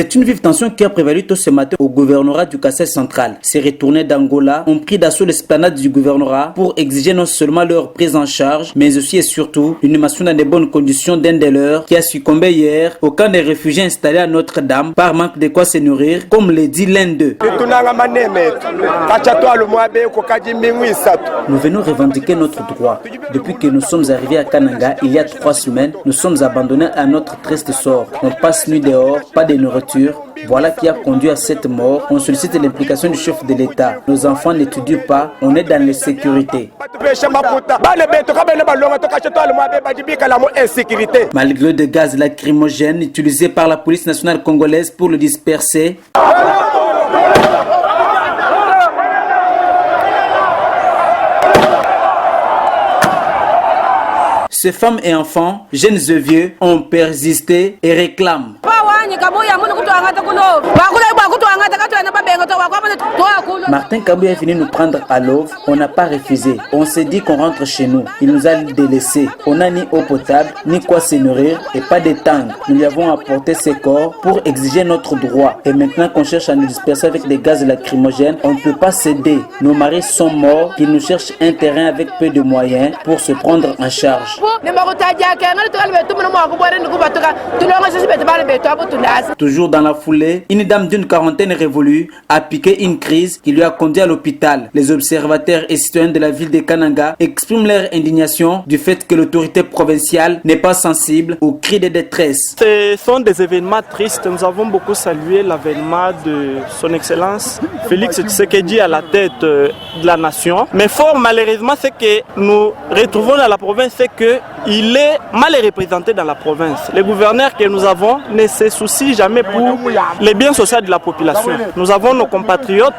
C'est une vive tension qui a prévalu tôt ce matin au gouvernorat du Kassai central. Ces retournés d'Angola ont pris d'assaut l'esplanade du gouvernorat pour exiger non seulement leur prise en charge, mais aussi et surtout l'inhumation dans de bonnes conditions d'un des leurs qui a succombé hier au camp des réfugiés installés à Notre-Dame par manque de quoi se nourrir, comme le dit l'un d'eux. Nous venons revendiquer notre droit. Depuis que nous sommes arrivés à Kananga il y a 3 semaines, nous sommes abandonnés à notre triste sort. On passe nuit dehors, pas de nourriture. Voilà qui a conduit à cette mort. On sollicite l'implication du chef de l'État. Nos enfants n'étudient pas, on est dans l'insécurité. Malgré des gaz lacrymogènes utilisés par la police nationale congolaise pour le disperser, ces femmes et enfants, jeunes et vieux, ont persisté et réclament. Martin Kabou est venu nous prendre à l'OV, on n'a pas refusé. On s'est dit qu'on rentre chez nous. Il nous a délaissés. On n'a ni eau potable, ni quoi se nourrir et pas de tang. Nous lui avons apporté ses corps pour exiger notre droit. Et maintenant qu'on cherche à nous disperser avec des gaz lacrymogènes, on ne peut pas céder. Nos maris sont morts, qu'ils nous cherchent un terrain avec peu de moyens pour se prendre en charge. Toujours dans la foulée, une dame d'une quarantaine révolue a piqué une crise qui lui a conduit à l'hôpital. Les observateurs et citoyens de la ville de Kananga expriment leur indignation du fait que l'autorité provinciale n'est pas sensible aux cris de détresse. Ce sont des événements tristes. Nous avons beaucoup salué l'avènement de son Excellence Félix Tshisekedi à la tête de la nation. Mais fort malheureusement, ce que nous retrouvons dans la province, c'est qu'il est mal représenté dans la province. Les gouverneurs que nous avons ne se soucient jamais pour les biens sociaux de la population. Nous avons nos compatriotes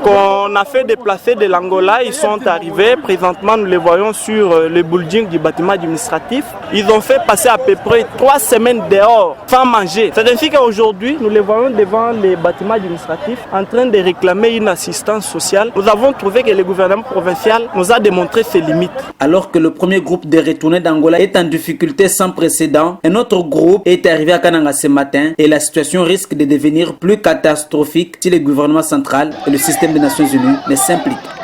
qu'on a fait déplacer de l'Angola. Ils sont arrivés. Présentement, nous les voyons sur le building du bâtiment administratif. Ils ont fait passer à peu près 3 semaines dehors sans manger. C'est ainsi qu'aujourd'hui, nous les voyons devant les bâtiments administratifs en train de réclamer une assistance sociale. Nous avons trouvé que le gouvernement provincial nous a démontré ses limites. Alors que le premier groupe de retournés d'Angola est en difficulté sans précédent, un autre groupe est arrivé à Kananga ce matin et la situation risque de devenir plus catastrophique si le gouvernement central et le système des Nations Unies ne s'impliquent.